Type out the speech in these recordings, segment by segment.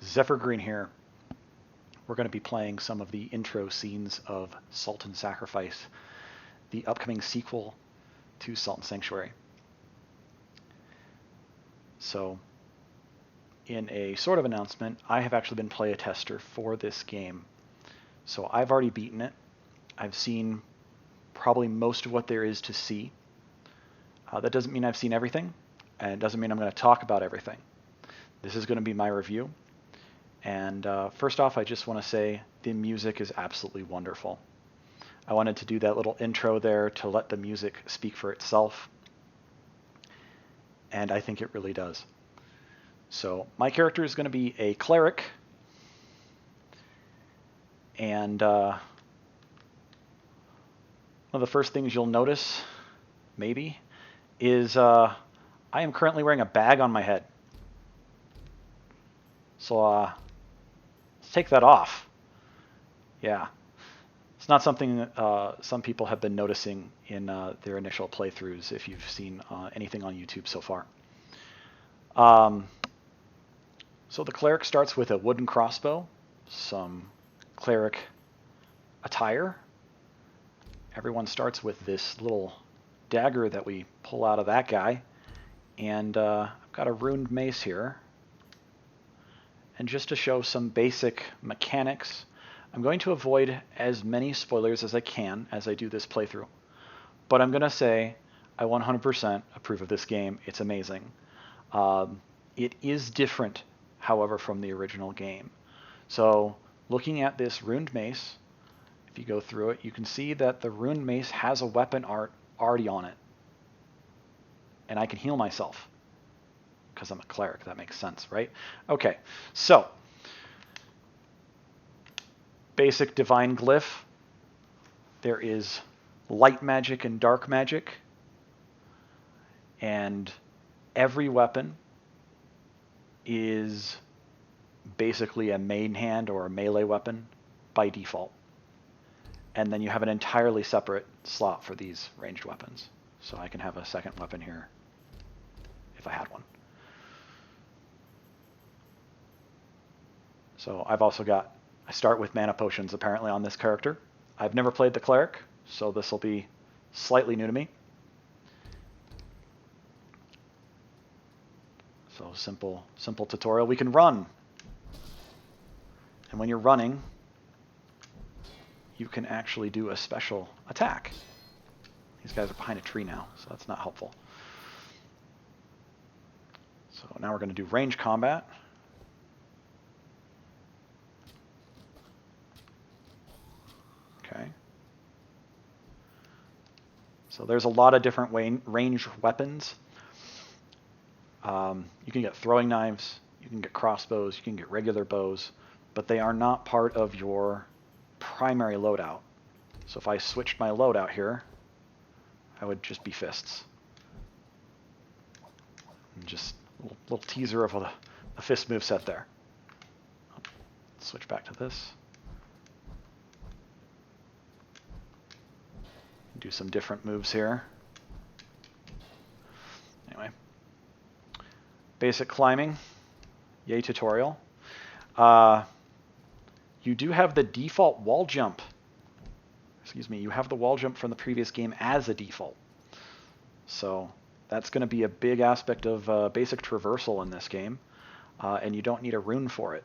Zephyr Green here. We're going to be playing some of the intro scenes of Salt and Sacrifice, the upcoming sequel to Salt and Sanctuary. So, in a sort of announcement, I have actually been play a tester for this game. So I've already beaten it. I've seen probably most of what there is to see. That doesn't mean I've seen everything, and it doesn't mean I'm going to talk about everything. This is going to be my review. And first off, I just want to say the music is absolutely wonderful. I wanted to do that little intro there to let the music speak for itself. And I think it really does. So my character is going to be a cleric. And one of the first things you'll notice, maybe, is I am currently wearing a bag on my head. So let's take that off. Yeah. It's not something some people have been noticing in their initial playthroughs if you've seen anything on YouTube so far. So the cleric starts with a wooden crossbow, some cleric attire. Everyone starts with this little dagger that we pull out of that guy. And I've got a runed mace here. And just to show some basic mechanics, I'm going to avoid as many spoilers as I can as I do this playthrough. But I'm going to say I 100% approve of this game. It's amazing. It is different, however, from the original game. So looking at this runed mace, if you go through it, you can see that the runed mace has a weapon art already on it. And I can heal myself. Because I'm a cleric, that makes sense, right? Okay, so basic divine glyph. There is light magic and dark magic, and every weapon is basically a main hand or a melee weapon by default. And then you have an entirely separate slot for these ranged weapons. So I can have a second weapon here if I had one. So I've also got, I start with mana potions apparently on this character. I've never played the cleric, so this will be slightly new to me. So simple tutorial. We can run. And when you're running, you can actually do a special attack. These guys are behind a tree now, so that's not helpful. So now we're going to do range combat. Okay. So there's a lot of different range weapons. You can get throwing knives, you can get crossbows, you can get regular bows, but they are not part of your primary loadout. So if I switched my loadout here, I would just be fists. And just a little teaser of a fist moveset there. Switch back to this. Do some different moves here. Anyway. Basic climbing. Yay tutorial. You do have the default wall jump. Excuse me, you have the wall jump from the previous game as a default. So that's going to be a big aspect of basic traversal in this game. And you don't need a rune for it.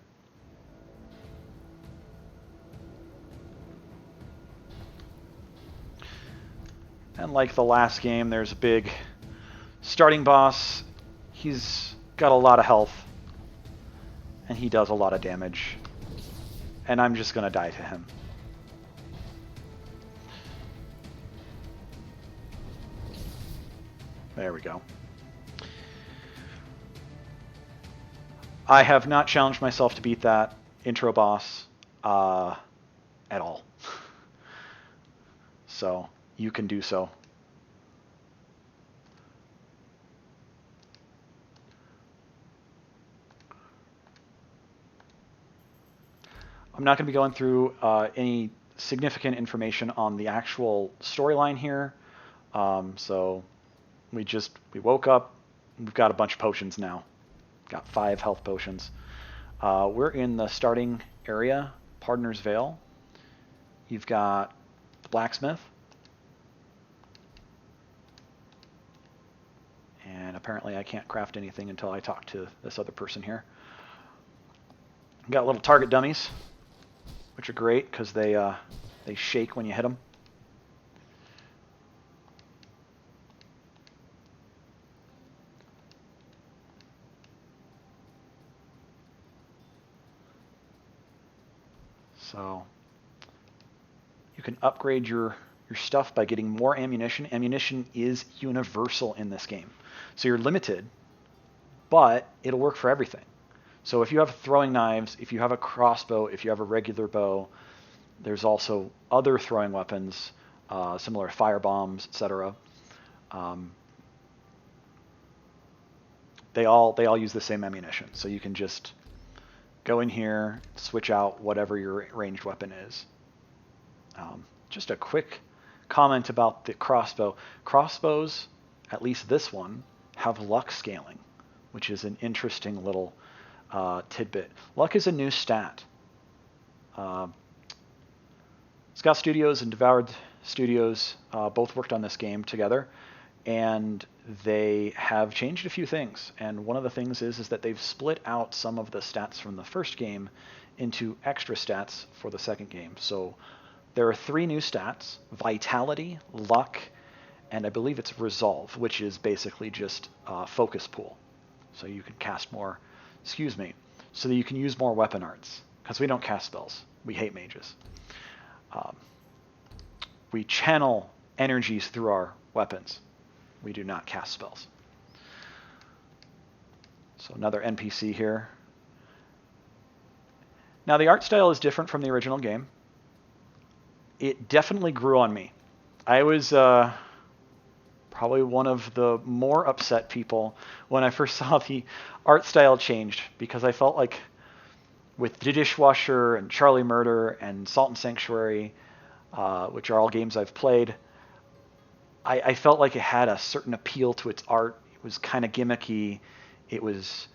And like the last game, there's a big starting boss. He's got a lot of health. And he does a lot of damage. And I'm just going to die to him. There we go. I have not challenged myself to beat that intro boss at all. So you can do so. I'm not going to be going through any significant information on the actual storyline here. So we woke up, we've got a bunch of potions now. Got 5 health potions. We're in the starting area, Pardoner's Vale. You've got the blacksmith. And apparently I can't craft anything until I talk to this other person here. Got little target dummies, which are great because they shake when you hit them. So you can upgrade your stuff by getting more ammunition. Ammunition is universal in this game. So you're limited, but it'll work for everything. So if you have throwing knives, if you have a crossbow, if you have a regular bow, there's also other throwing weapons, similar fire bombs, etc. They all use the same ammunition. So you can just go in here, switch out whatever your ranged weapon is. Just a quick comment about the crossbow. Crossbows, at least this one, have luck scaling, which is an interesting little tidbit. Luck is a new stat. Scout Studios and Devoured Studios both worked on this game together, and they have changed a few things. And one of the things is that they've split out some of the stats from the first game into extra stats for the second game. So there are 3 new stats: Vitality, Luck, and I believe it's Resolve, which is basically just focus pool. So you can cast more, so that you can use more weapon arts, because we don't cast spells. We hate mages. We channel energies through our weapons. We do not cast spells. So another NPC here. Now the art style is different from the original game. It definitely grew on me. I was probably one of the more upset people when I first saw the art style changed, because I felt like with The Dishwasher and Charlie Murder and Salt and Sanctuary, which are all games I've played, I felt like it had a certain appeal to its art. It was kind of gimmicky. It was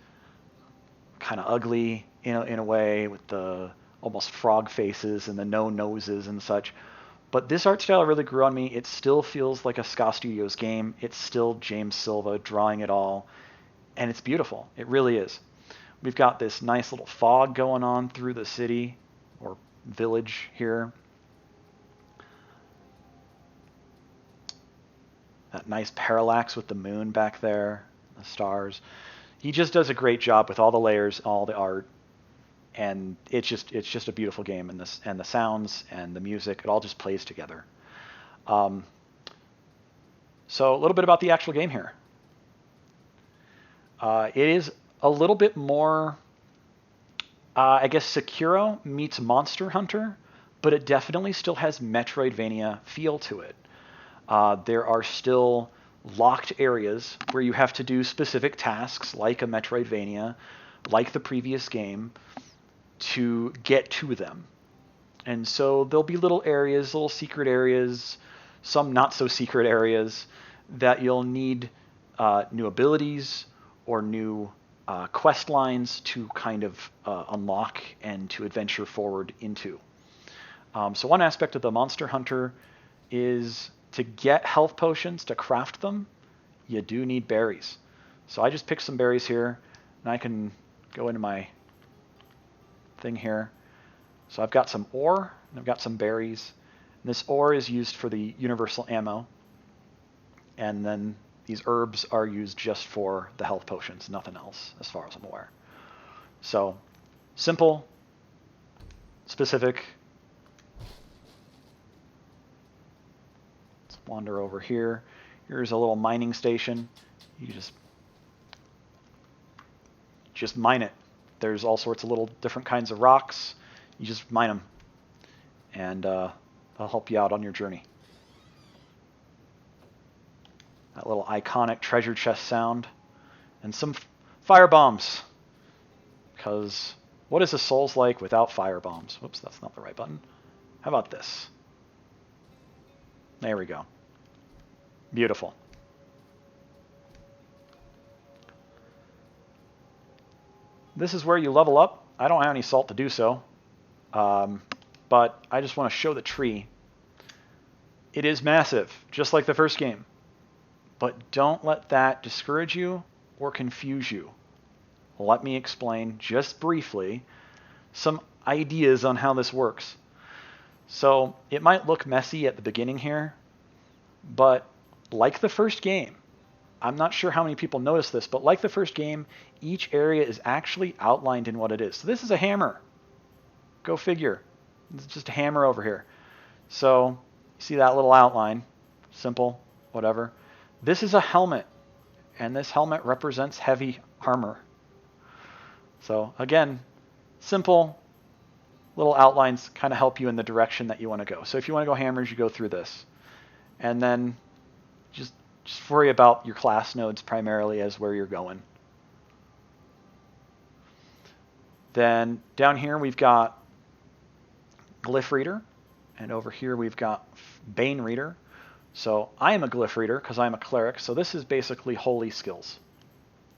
kind of ugly in a way, with the almost frog faces and the no noses and such. But this art style really grew on me. It still feels like a Ska Studios game. It's still James Silva drawing it all, and it's beautiful. It really is. We've got this nice little fog going on through the city or village here. That nice parallax with the moon back there, the stars. He just does a great job with all the layers, all the art, and it's just a beautiful game. And the sounds and the music, it all just plays together. So a little bit about the actual game here. It is a little bit more, I guess, Sekiro meets Monster Hunter, but it definitely still has Metroidvania feel to it. There are still locked areas where you have to do specific tasks, like a Metroidvania, like the previous game, to get to them. And so there'll be little areas, little secret areas, some not so secret areas that you'll need new abilities or new quest lines to kind of unlock and to adventure forward into. So one aspect of the Monster Hunter is to get health potions, to craft them, you do need berries. So I just picked some berries here, and I can go into my thing here. So I've got some ore, and I've got some berries. And this ore is used for the universal ammo, and then these herbs are used just for the health potions, nothing else, as far as I'm aware. So simple, specific. Let's wander over here. Here's a little mining station. You just mine it. There's all sorts of little different kinds of rocks. You just mine them, and they'll help you out on your journey. That little iconic treasure chest sound, and some fire bombs. Because what is a Souls like without fire bombs? Whoops, that's not the right button. How about this? There we go. Beautiful. This is where you level up I don't have any salt to do so, but I just want to show the tree. It is massive, just like the first game, but don't let that discourage you or confuse you. Let me explain just briefly some ideas on how this works. So it might look messy at the beginning here, but like the first game, I'm not sure how many people notice this, but like the first game, each area is actually outlined in what it is. So this is a hammer. Go figure. It's just a hammer over here. So you see that little outline, simple, whatever. This is a helmet, and this helmet represents heavy armor. So again, simple little outlines kind of help you in the direction that you want to go. So if you want to go hammers, you go through this. And then just worry about your class nodes primarily as where you're going. Then down here we've got Glyph Reader, and over here we've got Bane Reader. So I am a Glyph Reader because I'm a Cleric, so this is basically holy skills,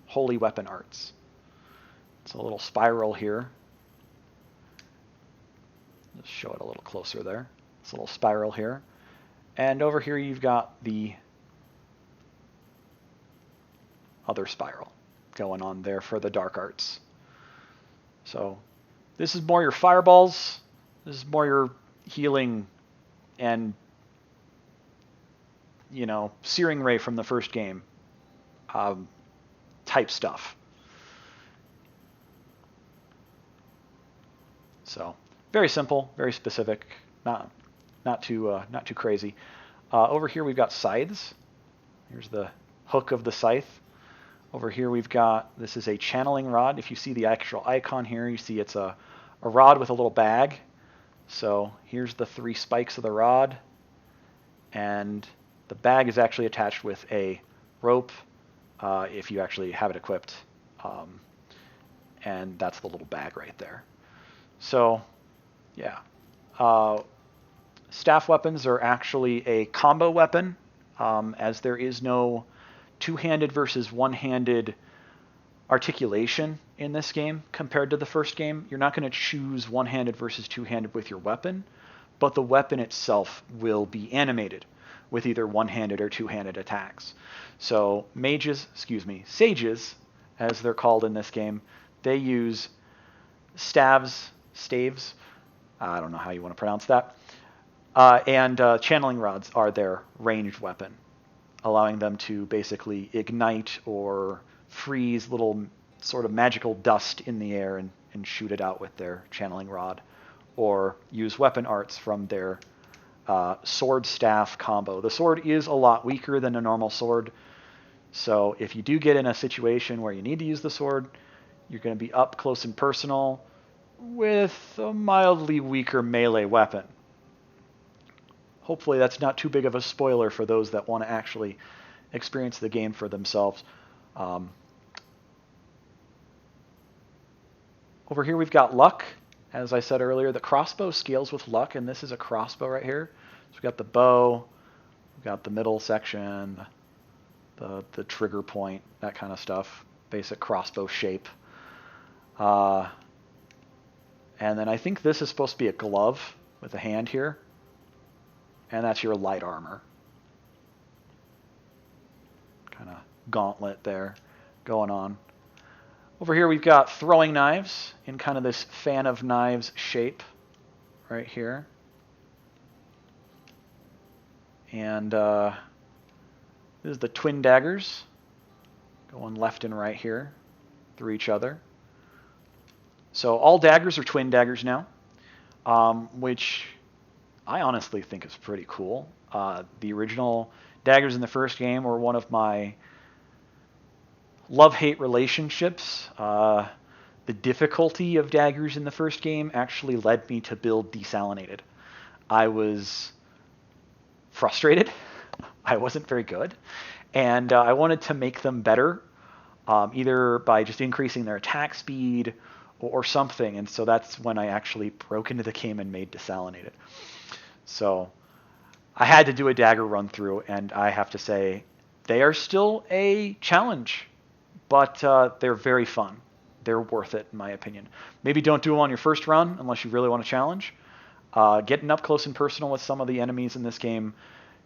holy weapon arts. It's a little spiral here. Let's show it a little closer there. It's a little spiral here. And over here you've got the other spiral going on there for the dark arts. So this is more your fireballs. This is more your healing and, you know, Searing Ray from the first game type stuff. So very simple, very specific, not too crazy. Over here we've got scythes. Here's the hook of the scythe. Over here we've got, this is a channeling rod. If you see the actual icon here, you see it's a rod with a little bag. So here's the 3 spikes of the rod, and the bag is actually attached with a rope if you actually have it equipped. And that's the little bag right there. So yeah. Staff weapons are actually a combo weapon, as there is no two-handed versus one-handed articulation in this game compared to the first game. You're not going to choose one-handed versus two-handed with your weapon, but the weapon itself will be animated with either one-handed or two-handed attacks. So sages, as they're called in this game, they use staves, I don't know how you want to pronounce that, and channeling rods are their ranged weapon, allowing them to basically ignite or freeze little sort of magical dust in the air and shoot it out with their channeling rod, or use weapon arts from their sword staff combo. The sword is a lot weaker than a normal sword, so if you do get in a situation where you need to use the sword, you're going to be up close and personal with a mildly weaker melee weapon. Hopefully that's not too big of a spoiler for those that want to actually experience the game for themselves. Over here we've got luck. As I said earlier, the crossbow scales with luck, and this is a crossbow right here. So we've got the bow, we've got the middle section, the trigger point, that kind of stuff. Basic crossbow shape. And then I think this is supposed to be a glove with a hand here. And that's your light armor. Kind of gauntlet there going on. Over here we've got throwing knives in kind of this fan of knives shape right here. And this is the twin daggers going left and right here through each other. So all daggers are twin daggers now, which I honestly think is pretty cool. The original daggers in the first game were one of my love-hate relationships. The difficulty of daggers in the first game actually led me to build Desalinated. I was frustrated. I wasn't very good. And I wanted to make them better, either by just increasing their attack speed or something. And so that's when I actually broke into the game and made Desalinated. So I had to do a dagger run through, and I have to say they are still a challenge, but they're very fun. they're worth it in my opinion. Maybe don't do them on your first run unless you really want to challenge. Getting up close and personal with some of the enemies in this game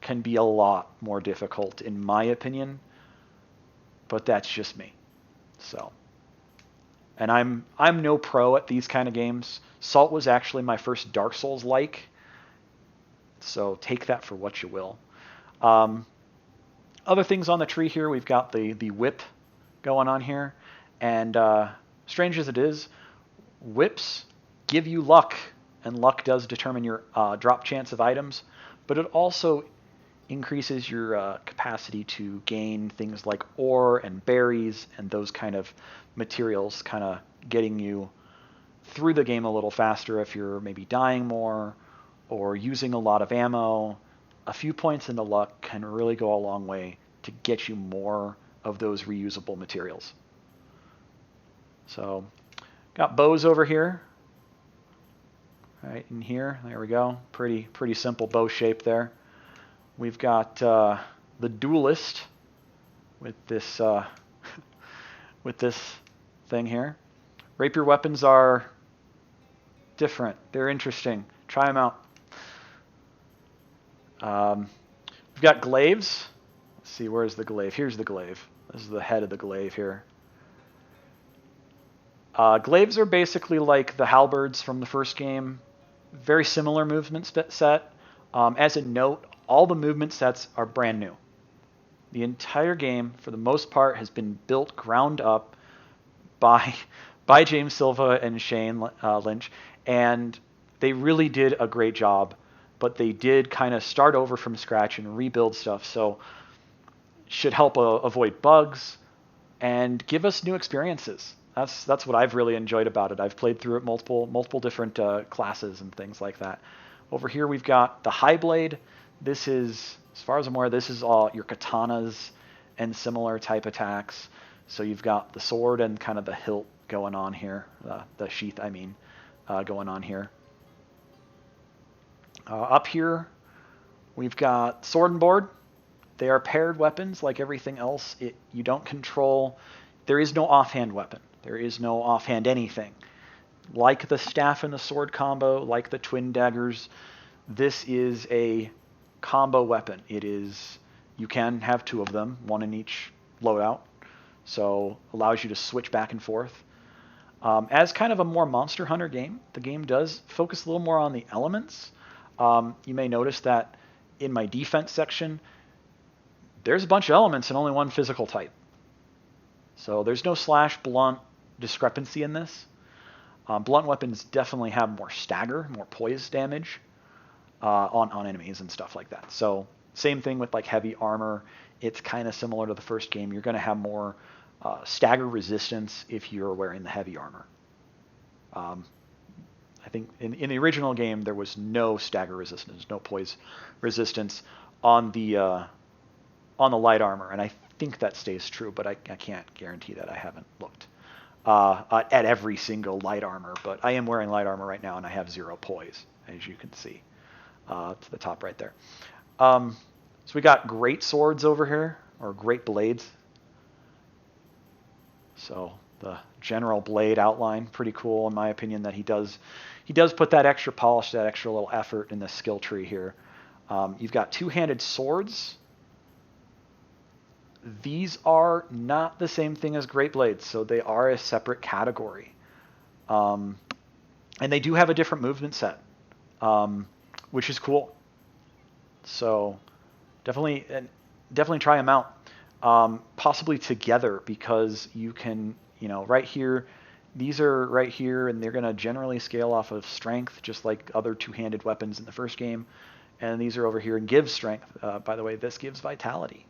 can be a lot more difficult in my opinion, but that's just me. So, and I'm no pro at these kind of games. Salt was actually my first Dark Souls-like, so take that for what you will. Other things on the tree here, we've got the whip going on here, and strange as it is, whips give you luck, and luck does determine your drop chance of items, but it also increases your capacity to gain things like ore and berries and those kind of materials, kind of getting you through the game a little faster if you're maybe dying more or using a lot of ammo. A few points into luck can really go a long way to get you more of those reusable materials. So, got bows over here. Right in here, there we go. Pretty simple bow shape there. We've got the duelist with this with this thing here. Rapier weapons are different. They're interesting. Try them out. We've got glaives. Let's see, where's the glaive? Here's the glaive. This is the head of the glaive here. Glaives are basically like the halberds from the first game. Very similar movement set. As a note, all the movement sets are brand new. The entire game, for the most part, has been built ground up by James Silva and Shane Lynch, and they really did a great job. But they did kind of start over from scratch and rebuild stuff, so should help avoid bugs and give us new experiences. That's what I've really enjoyed about it. I've played through it multiple different classes and things like that. Over here we've got the High Blade. This is, as far as I'm aware, this is all your katanas and similar type attacks. So you've got the sword and kind of the hilt going on here, the sheath I mean, going on here. Up here we've got sword and board. They are paired weapons like everything else. You don't control, there is no offhand weapon. There is no offhand anything. Like the staff and the sword combo, like the twin daggers, this is a combo weapon. It is, you can have two of them, one in each loadout, so allows you to switch back and forth. As kind of a more Monster Hunter game, the game does focus a little more on the elements. You may notice that in my defense section, there's a bunch of elements and only one physical type. So there's no slash blunt discrepancy in this. Blunt weapons definitely have more stagger, more poise damage on enemies and stuff like that. So same thing with like heavy armor. It's kind of similar to the first game. You're going to have more stagger resistance if you're wearing the heavy armor. I think in the original game there was no stagger resistance, no poise resistance on the light armor, and I think that stays true, but I can't guarantee that. I haven't looked at every single light armor, but I am wearing light armor right now, and I have 0 poise, as you can see to the top right there. So we got great swords over here, or great blades. So the general blade outline, pretty cool in my opinion, that he does put that extra polish, that extra little effort in the skill tree here. You've got two-handed swords. These are not the same thing as great blades, so they are a separate category. And they do have a different movement set, which is cool. So definitely try them out. Possibly together, because you can, right here, these are right here, and they're going to generally scale off of strength, just like other two-handed weapons in the first game. And these are over here and give strength. By the way, this gives vitality.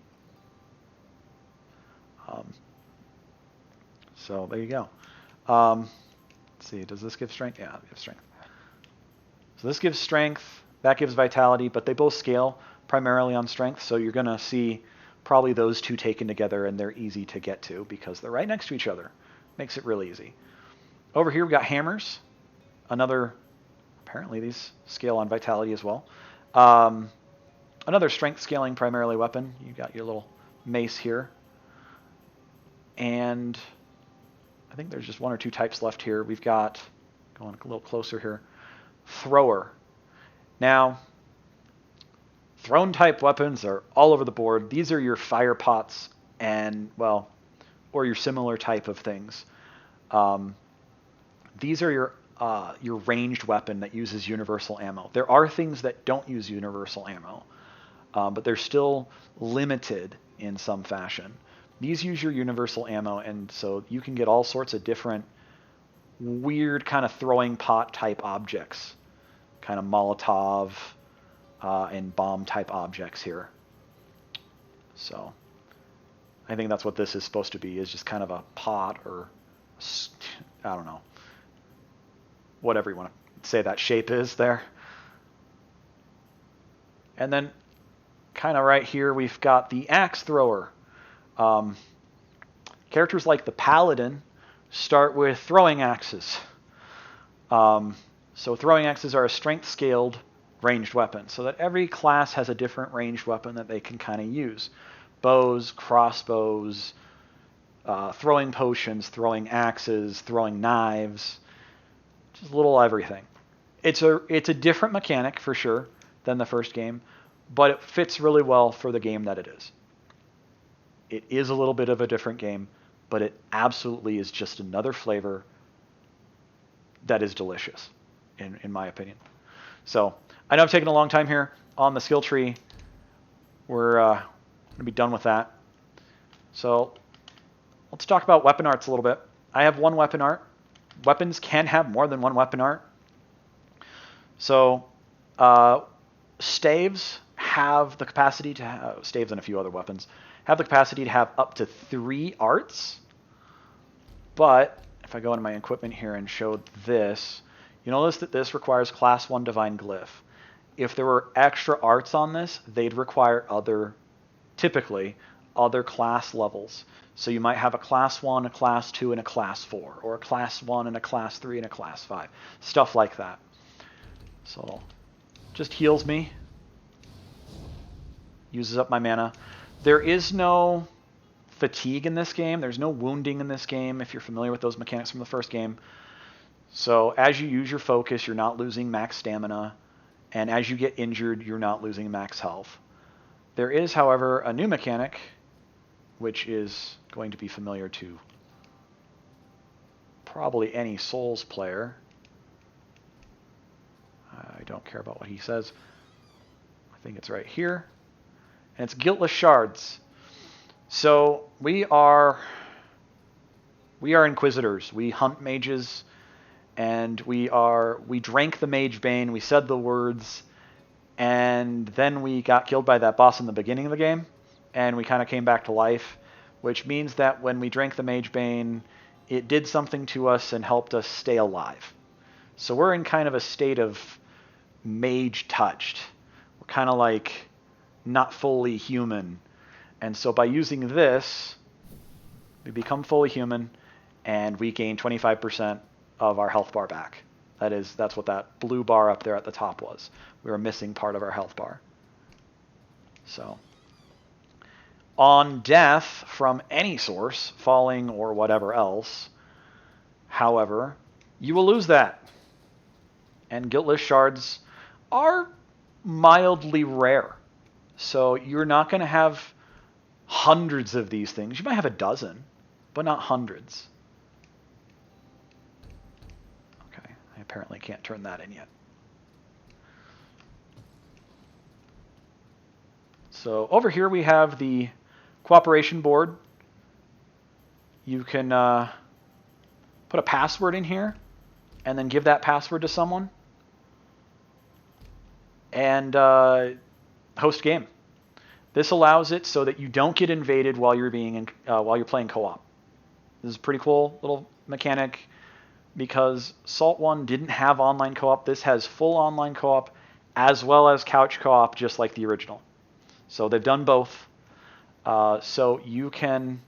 So there you go. Let's see, does this give strength? Yeah, it gives strength. So this gives strength, that gives vitality, but they both scale primarily on strength, so you're going to see probably those two taken together, and they're easy to get to because they're right next to each other. Makes it really easy. Over here we've got hammers. Apparently these scale on vitality as well. Another strength scaling primarily weapon. You got your little mace here. And I think there's just one or two types left here. We've got, going a little closer here, Thrower. Now, thrown type weapons are all over the board. These are your fire pots and, well, or your similar type of things. These are your ranged weapon that uses universal ammo. There are things that don't use universal ammo, but they're still limited in some fashion. These use your universal ammo, and so you can get all sorts of different weird kind of throwing pot type objects, kind of Molotov and bomb type objects here. So I think that's what this is supposed to be, is just kind of a pot, or I don't know, whatever you want to say that shape is there. And then kind of right here we've got the axe thrower. Characters like the paladin start with throwing axes. So throwing axes are a strength scaled ranged weapon, so that every class has a different ranged weapon that they can kind of use. Bows, crossbows, throwing potions, throwing axes, throwing knives, just a little everything. It's a different mechanic for sure than the first game, but it fits really well for the game that it is. It is a little bit of a different game, but it absolutely is just another flavor that is delicious, in my opinion. So I know I've taken a long time here on the skill tree. We're going to be done with that. So let's talk about weapon arts a little bit. I have one weapon art. Weapons can have more than one weapon art. So staves have the capacity to have, staves and a few other weapons, have the capacity to have up to 3 arts. But if I go into my equipment here and show this, you notice that this requires class 1 divine glyph. If there were extra arts on this, they'd require typically other class levels. So you might have a class 1, a class 2, and a class 4, or a class 1 and a class 3 and a class 5. Stuff like that. So just heals me. Uses up my mana. There is no fatigue in this game. There's no wounding in this game, if you're familiar with those mechanics from the first game. So as you use your focus, you're not losing max stamina. And as you get injured, you're not losing max health. There is, however, a new mechanic, which is going to be familiar to probably any Souls player. I don't care about what he says. I think it's right here. And it's guiltless shards. So we are inquisitors. We hunt mages, and we drank the mage bane, we said the words, and then we got killed by that boss in the beginning of the game, and we kind of came back to life, which means that when we drank the mage bane, it did something to us and helped us stay alive. So we're in kind of a state of mage touched. We're kind of like not fully human. And so by using this, we become fully human, and we gain 25% of our health bar back. That's what that blue bar up there at the top was. We were missing part of our health bar. So on death from any source, falling or whatever else, however, you will lose that. And guiltless shards are mildly rare. So you're not going to have hundreds of these things. You might have a dozen, but not hundreds. Okay, I apparently can't turn that in yet. So over here we have the cooperation board. You can put a password in here and then give that password to someone and host game. This allows it so that you don't get invaded while you're playing co-op. This is a pretty cool little mechanic because Salt 1 didn't have online co-op. This has full online co-op as well as couch co-op, just like the original. So they've done both. So you can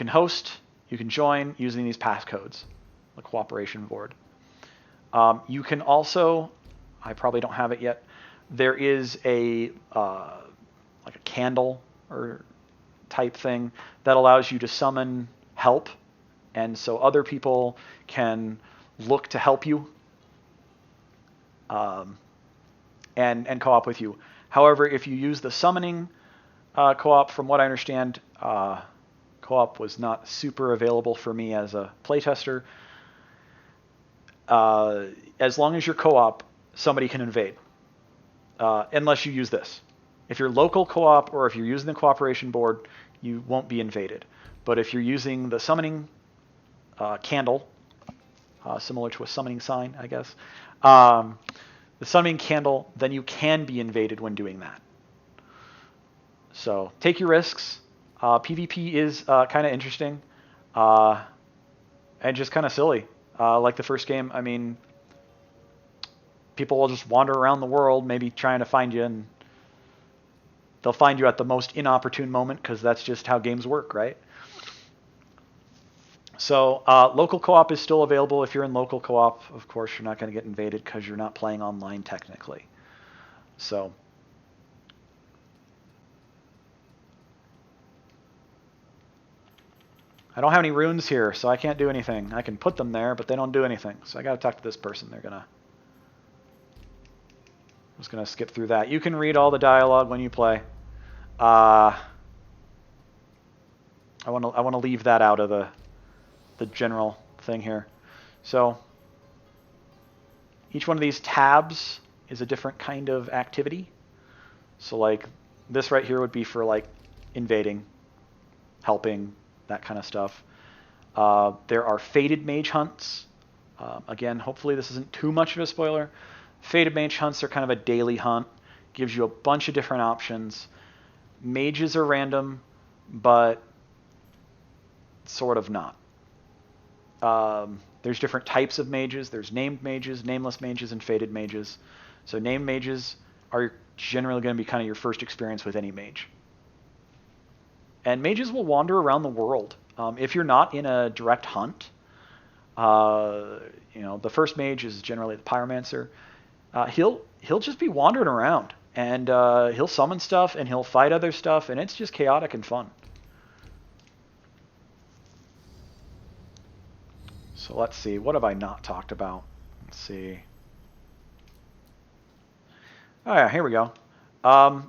host, you can join using these passcodes, the cooperation board. You can also, I probably don't have it yet, there is a like a candle or type thing that allows you to summon help and so other people can look to help you and co-op with you. However, if you use the summoning co-op, from what I understand, co-op was not super available for me as a playtester. As long as you're co-op, somebody can invade, unless you use this. If you're local co-op or if you're using the cooperation board, you won't be invaded. But if you're using the summoning candle, similar to a summoning sign, I guess, the summoning candle, then you can be invaded when doing that. So take your risks. PvP is kind of interesting and just kind of silly. Like the first game, I mean, people will just wander around the world, maybe trying to find you, and they'll find you at the most inopportune moment because that's just how games work, right? So local co-op is still available. If you're in local co-op, of course, you're not going to get invaded because you're not playing online technically. So I don't have any runes here, so I can't do anything. I can put them there, but they don't do anything. So I got to talk to this person. They're going to... I'm just going to skip through that. You can read all the dialogue when you play. I want to leave that out of the general thing here. So each one of these tabs is a different kind of activity. So like this right here would be for like invading, helping, that kind of stuff. There are fated mage hunts. Again, hopefully this isn't too much of a spoiler. Fated mage hunts are kind of a daily hunt. Gives you a bunch of different options. Mages are random, but sort of not. There's different types of mages. There's named mages, nameless mages, and fated mages. So named mages are generally going to be kind of your first experience with any mage. And mages will wander around the world. If you're not in a direct hunt, the first mage is generally the pyromancer. He'll just be wandering around, and he'll summon stuff, and he'll fight other stuff, and it's just chaotic and fun. So let's see, what have I not talked about? Let's see. Oh yeah, here we go.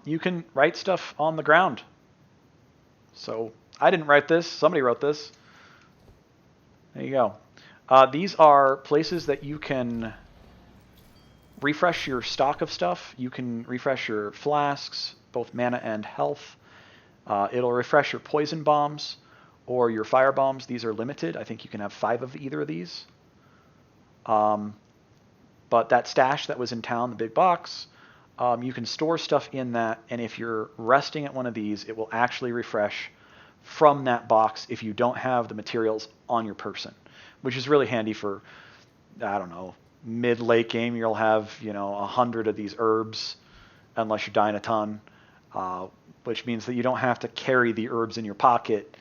You can write stuff on the ground. So I didn't write this, somebody wrote this. There you go. These are places that you can refresh your stock of stuff. You can refresh your flasks, both mana and health. It'll refresh your poison bombs or your fire bombs. These are limited. I think you can have 5 of either of these. But that stash that was in town, the big box, you can store stuff in that, and if you're resting at one of these, it will actually refresh from that box if you don't have the materials on your person, which is really handy for, I don't know, mid-late game. You'll have 100 of these herbs, unless you're dying a ton, which means that you don't have to carry the herbs in your pocket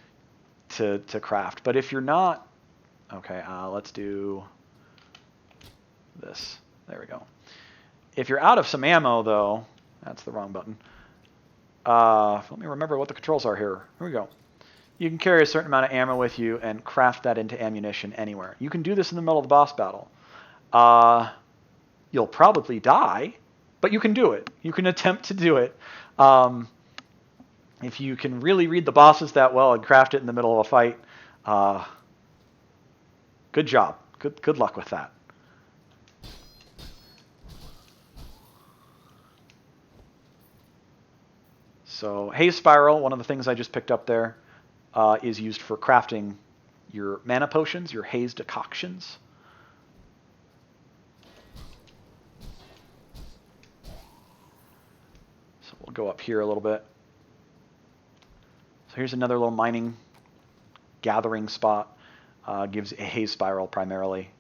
to craft. But if you're not, okay, let's do this. There we go. If you're out of some ammo, though, that's the wrong button. Let me remember what the controls are here. Here we go. You can carry a certain amount of ammo with you and craft that into ammunition anywhere. You can do this in the middle of the boss battle. You'll probably die, but you can do it. You can attempt to do it. If you can really read the bosses that well and craft it in the middle of a fight, good job. Good luck with that. So Haze Spiral, one of the things I just picked up there, is used for crafting your mana potions, your Haze decoctions. So we'll go up here a little bit. So here's another little mining gathering spot. Gives a Haze Spiral primarily.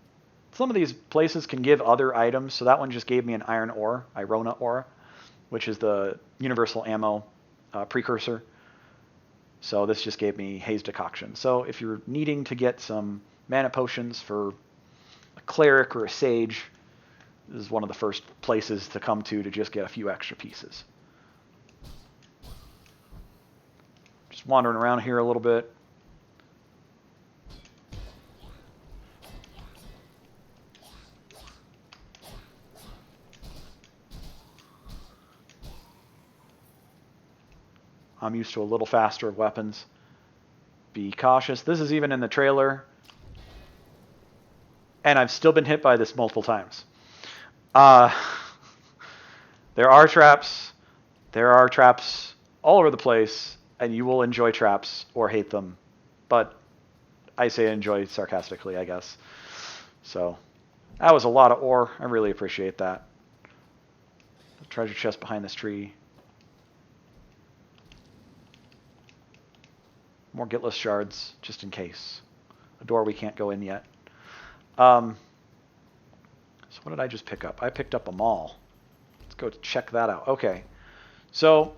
Some of these places can give other items, so that one just gave me an iron ore, Irona ore, which is the universal ammo precursor. So this just gave me Haze decoction. So if you're needing to get some mana potions for a cleric or a sage, this is one of the first places to come to just get a few extra pieces. Just wandering around here a little bit. I'm used to a little faster weapons. Be cautious. This is even in the trailer. And I've still been hit by this multiple times. There are traps. There are traps all over the place, and you will enjoy traps or hate them. But I say enjoy sarcastically, I guess. So that was a lot of ore. I really appreciate that. The treasure chest behind this tree. More Gitless shards, just in case. A door we can't go in yet. So what did I just pick up? I picked up a maul. Let's go check that out. Okay. So,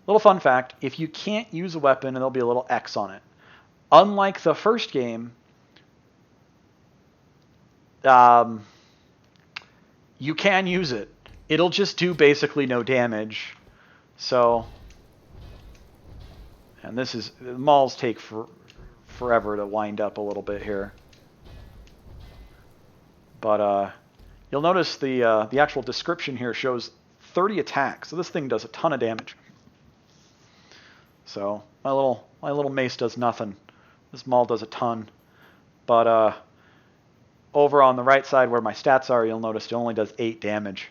little fun fact. If you can't use a weapon, and there'll be a little X on it. Unlike the first game, you can use it. It'll just do basically no damage. So, and this is, the mauls take forever to wind up a little bit here. But you'll notice the actual description here shows 30 attacks. So this thing does a ton of damage. So my little mace does nothing. This maul does a ton. But over on the right side where my stats are, you'll notice it only does 8 damage.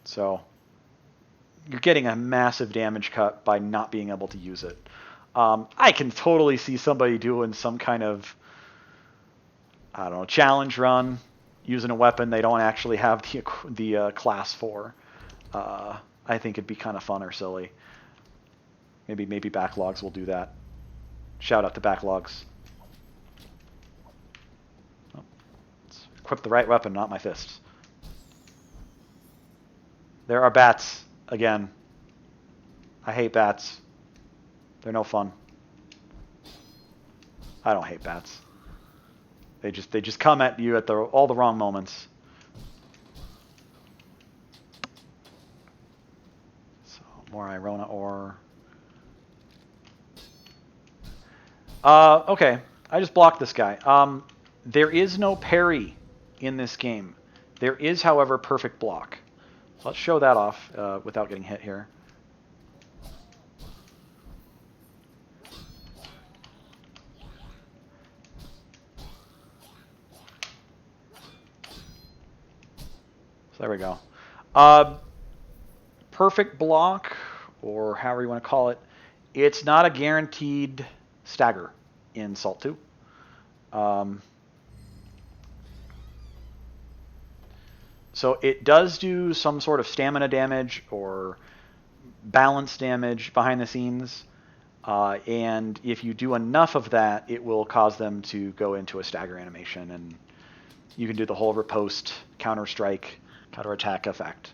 So you're getting a massive damage cut by not being able to use it. I can totally see somebody doing some kind of, I don't know, challenge run using a weapon they don't actually have the class for. I think it'd be kind of fun or silly. Maybe Backlogs will do that. Shout out to Backlogs. Oh, let's equip the right weapon, not my fists. There are bats again. I hate bats. They're no fun. I don't hate bats. They just come at you at all the wrong moments. So more Irona ore. Okay, I just blocked this guy. There is no parry in this game. There is, however, perfect block. So let's show that off without getting hit here. So there we go. Perfect block, or however you want to call it, it's not a guaranteed stagger in Salt 2. So it does do some sort of stamina damage or balance damage behind the scenes. And if you do enough of that, it will cause them to go into a stagger animation. And you can do the whole riposte, counter-strike, counter-attack effect.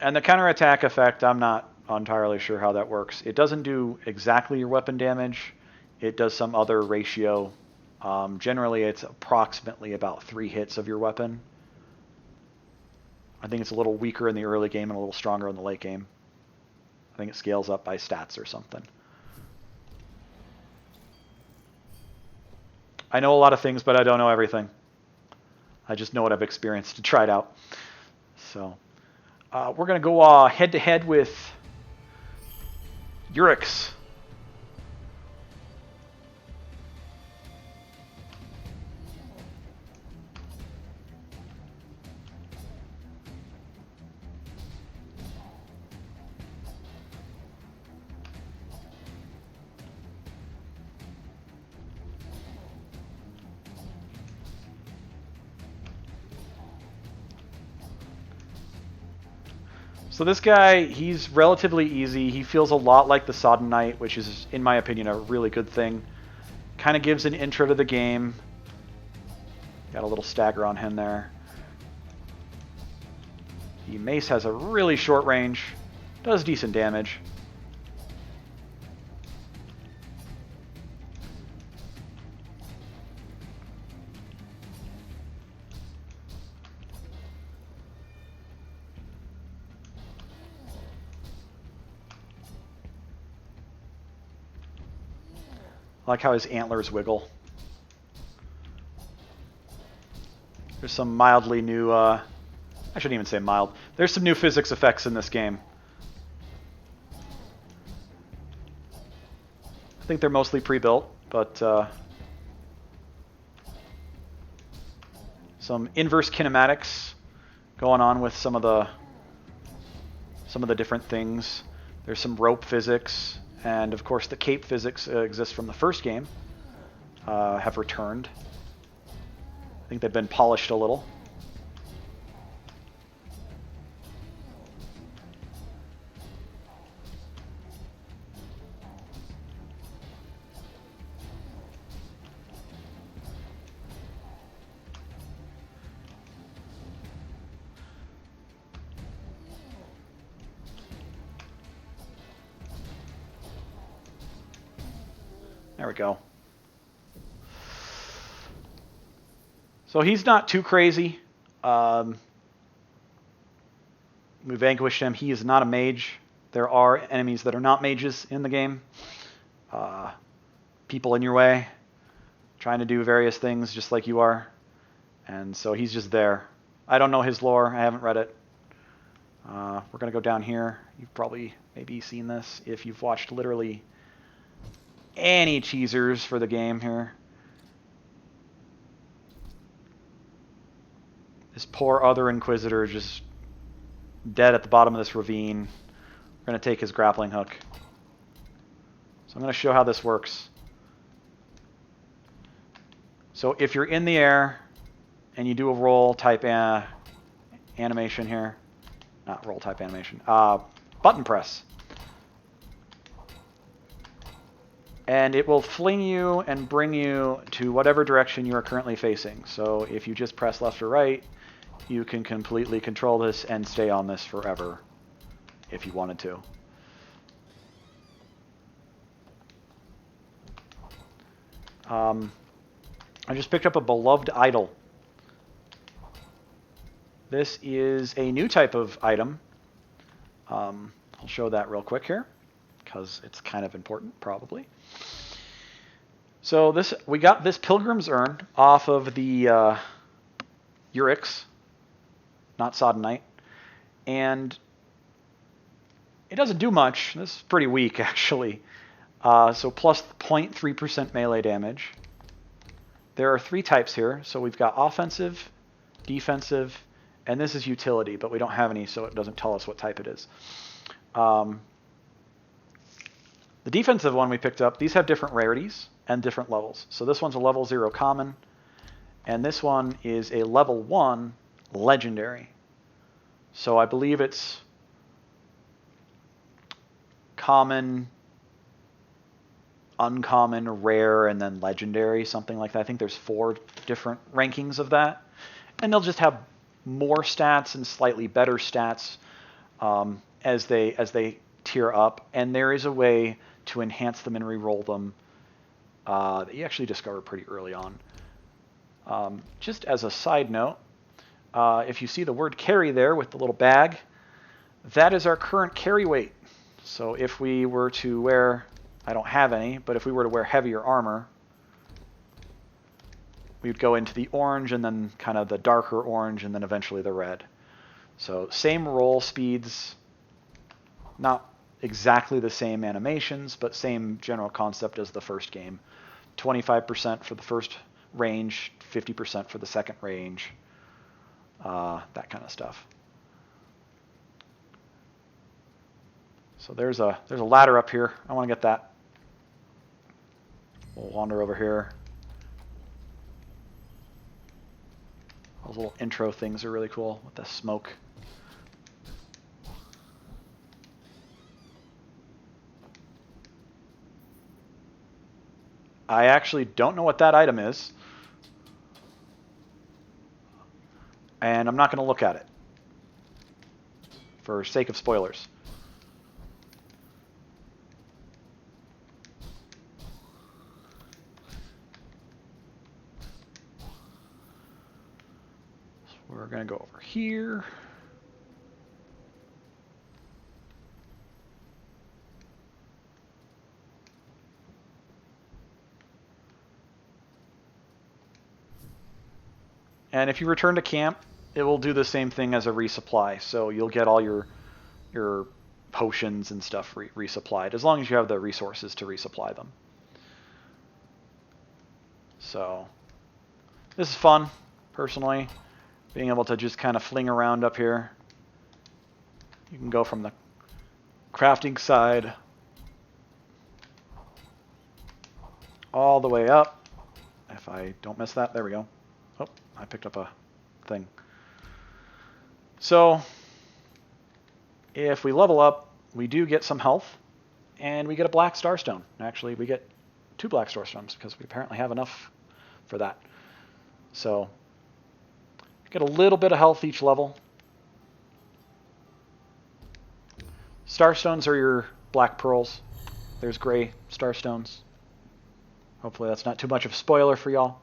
And the counter-attack effect, I'm not entirely sure how that works. It doesn't do exactly your weapon damage. It does some other ratio. Generally, it's approximately about 3 hits of your weapon. I think it's a little weaker in the early game and a little stronger in the late game. I think it scales up by stats or something. I know a lot of things, but I don't know everything. I just know what I've experienced to try it out. So we're going to go head-to-head with Urix. So this guy, he's relatively easy. He feels a lot like the Sodden Knight, which is, in my opinion, a really good thing. Kind of gives an intro to the game. Got a little stagger on him there. The mace has a really short range. Does decent damage. I like how his antlers wiggle. There's some mildly new... I shouldn't even say mild. There's some new physics effects in this game. I think they're mostly pre-built, but some inverse kinematics going on with some of the different things. There's some rope physics, and of course the cape physics exist from the first game. Have returned. I think they've been polished a little. There we go. So he's not too crazy. We vanquished him. He is not a mage. There are enemies that are not mages in the game. People in your way, trying to do various things just like you are. And so he's just there. I don't know his lore. I haven't read it. We're going to go down here. You've probably maybe seen this if you've watched literally any teasers for the game here. This poor other Inquisitor just dead at the bottom of this ravine. We're going to take his grappling hook. So I'm going to show how this works. So if you're in the air and you do a roll type animation here, not roll type animation, button press. And it will fling you and bring you to whatever direction you are currently facing. So if you just press left or right, you can completely control this and stay on this forever if you wanted to. I just picked up a beloved idol. This is a new type of item. I'll show that real quick here, because it's kind of important, probably. So we got this Pilgrim's Urn off of the Urix, not Soddenite, and it doesn't do much. This is pretty weak, actually. So plus 0.3% melee damage. There are 3 types here. So we've got offensive, defensive, and this is utility, but we don't have any, so it doesn't tell us what type it is. The defensive one we picked up, these have different rarities and different levels. So this one's a level 0 common, and this one is a level 1 legendary. So I believe it's common, uncommon, rare, and then legendary, something like that. I think there's 4 different rankings of that. And they'll just have more stats and slightly better stats as they tier up. And there is a way to enhance them and re-roll them that you actually discover pretty early on. Just as a side note, if you see the word carry there with the little bag, that is our current carry weight. So if we were to wear, I don't have any, but if we were to wear heavier armor, we would go into the orange and then kind of the darker orange and then eventually the red. So same roll speeds, not exactly the same animations, but same general concept as the first game. 25% for the first range, 50% for the second range, that kind of stuff. So there's a ladder up here. I want to get that. We'll wander over here. Those little intro things are really cool with the smoke. I actually don't know what that item is. And I'm not going to look at it for sake of spoilers. So we're going to go over here. And if you return to camp, it will do the same thing as a resupply. So you'll get all your potions and stuff resupplied, as long as you have the resources to resupply them. So this is fun, personally, being able to just kind of fling around up here. You can go from the crafting side all the way up. If I don't miss that, there we go. Oh, I picked up a thing. So if we level up, we do get some health, and we get a black starstone. Actually, we get 2 black starstones because we apparently have enough for that. So get a little bit of health each level. Starstones are your black pearls. There's gray starstones. Hopefully that's not too much of a spoiler for y'all.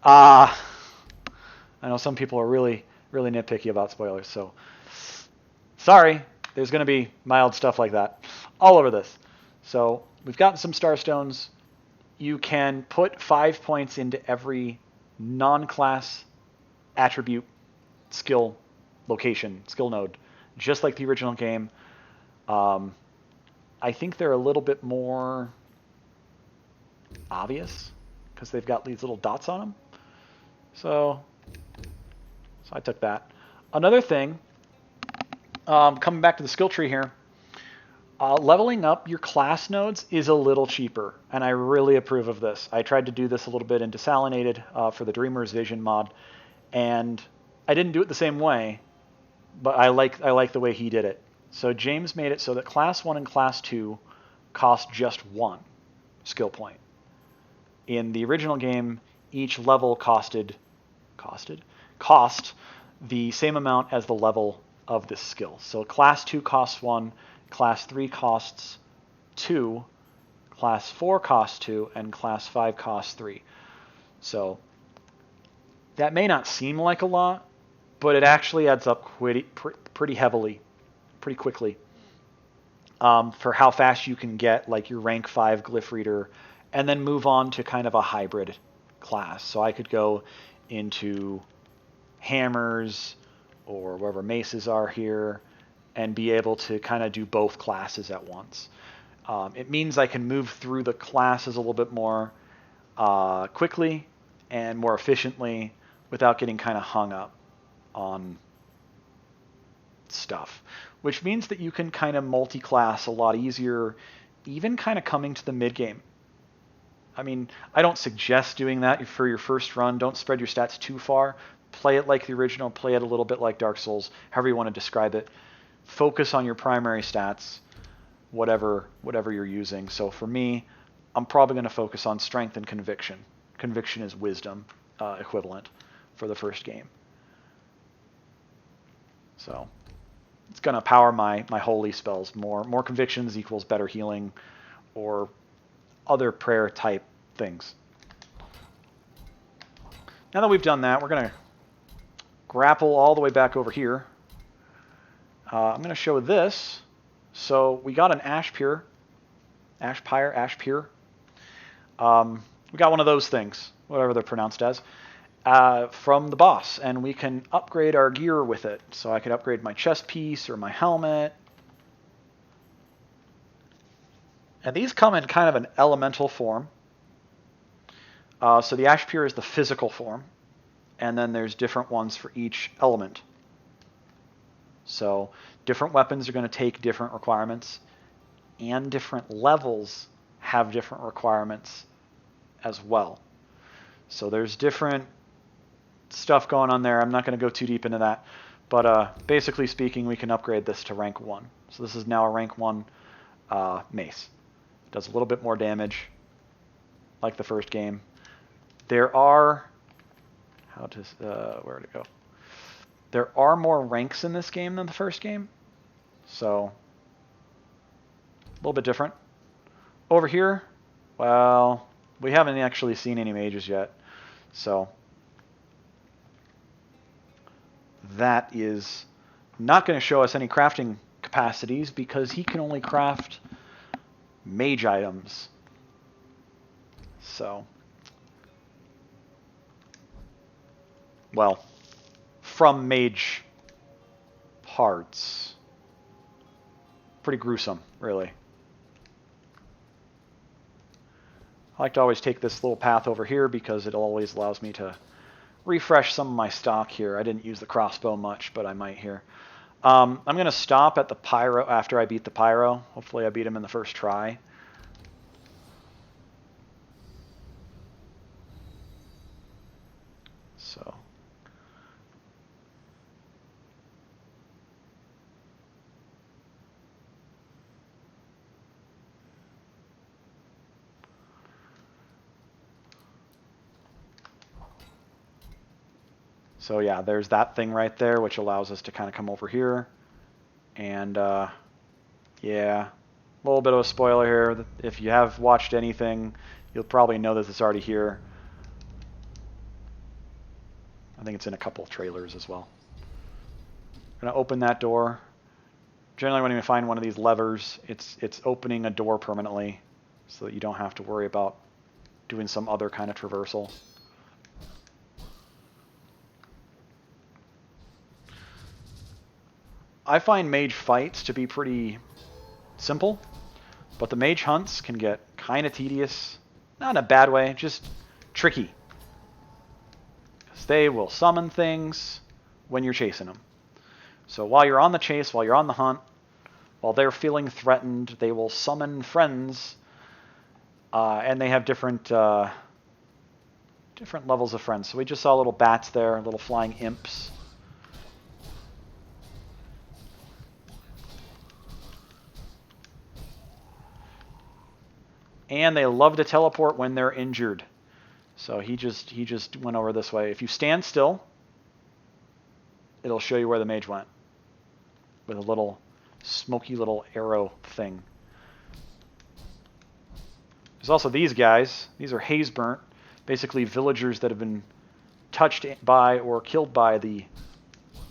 I know some people are really nitpicky about spoilers, so sorry. There's going to be mild stuff like that all over this. So we've gotten some starstones. You can put 5 points into every non-class attribute skill location, skill node, just like the original game. I think they're a little bit more obvious because they've got these little dots on them. So I took that. Another thing, coming back to the skill tree here, leveling up your class nodes is a little cheaper, and I really approve of this. I tried to do this a little bit in Desalinated for the Dreamer's Vision mod, and I didn't do it the same way, but I like the way he did it. So James made it so that Class 1 and Class 2 cost just 1 skill point. In the original game, each level cost the same amount as the level of this skill. So Class 2 costs 1, Class 3 costs 2, Class 4 costs 2, and Class 5 costs 3. So that may not seem like a lot, but it actually adds up pretty heavily, pretty quickly, for how fast you can get like your rank 5 glyph reader and then move on to kind of a hybrid class. So I could go into hammers or wherever maces are here and be able to kind of do both classes at once. It means I can move through the classes a little bit more quickly and more efficiently without getting kind of hung up on stuff, which means that you can kind of multi-class a lot easier, even kind of coming to the mid-game. I mean, I don't suggest doing that for your first run. Don't spread your stats too far. Play it like the original. Play it a little bit like Dark Souls, however you want to describe it. Focus on your primary stats, whatever you're using. So for me, I'm probably going to focus on strength and conviction. Conviction is wisdom equivalent for the first game. So it's going to power my holy spells. More convictions equals better healing or other prayer type things. Now that we've done that, we're going to grapple all the way back over here. I'm going to show this. So we got an Ash Pyre. We got one of those things, whatever they're pronounced as, from the boss, and we can upgrade our gear with it. So I could upgrade my chest piece or my helmet. And these come in kind of an elemental form. So the Ash Pyre is the physical form, and then there's different ones for each element. So different weapons are going to take different requirements, and different levels have different requirements as well. So there's different stuff going on there. I'm not going to go too deep into that, but basically speaking, we can upgrade this to rank 1. So this is now a rank 1 mace. Does a little bit more damage, like the first game. There are where to go? There are more ranks in this game than the first game, so a little bit different. Over here, well, we haven't actually seen any mages yet, so that is not going to show us any crafting capacities because he can only craft mage items. So, well, from mage parts. Pretty gruesome, really. I like to always take this little path over here because it always allows me to refresh some of my stock here. I didn't use the crossbow much, but I might here. I'm going to stop at the pyro after I beat the pyro. Hopefully I beat him in the first try. So. So yeah, there's that thing right there, which allows us to kind of come over here. And yeah, a little bit of a spoiler here. If you have watched anything, you'll probably know that it's already here. I think it's in a couple of trailers as well. I'm going to open that door. Generally, when you find one of these levers, it's opening a door permanently so that you don't have to worry about doing some other kind of traversal. I find mage fights to be pretty simple, but the mage hunts can get kind of tedious. Not in a bad way, just tricky. Because they will summon things when you're chasing them. So while you're on the chase, while you're on the hunt, while they're feeling threatened, they will summon friends, and they have different levels of friends. So we just saw little bats there, little flying imps. And they love to teleport when they're injured. So he just went over this way. If you stand still, it'll show you where the mage went with a little smoky little arrow thing. There's also these guys. These are haze burnt, basically villagers that have been touched by or killed by the...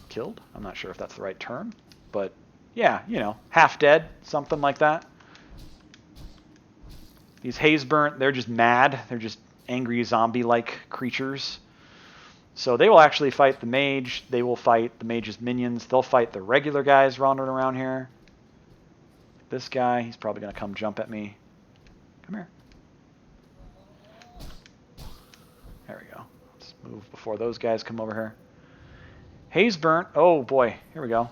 Killed? I'm not sure if that's the right term, but yeah, you know, half dead, something like that. These haze burnt, they're just mad. They're just angry zombie-like creatures. So they will actually fight the mage. They will fight the mage's minions. They'll fight the regular guys wandering around here. This guy, he's probably going to come jump at me. Come here. There we go. Let's move before those guys come over here. Haze burnt. Oh boy, here we go.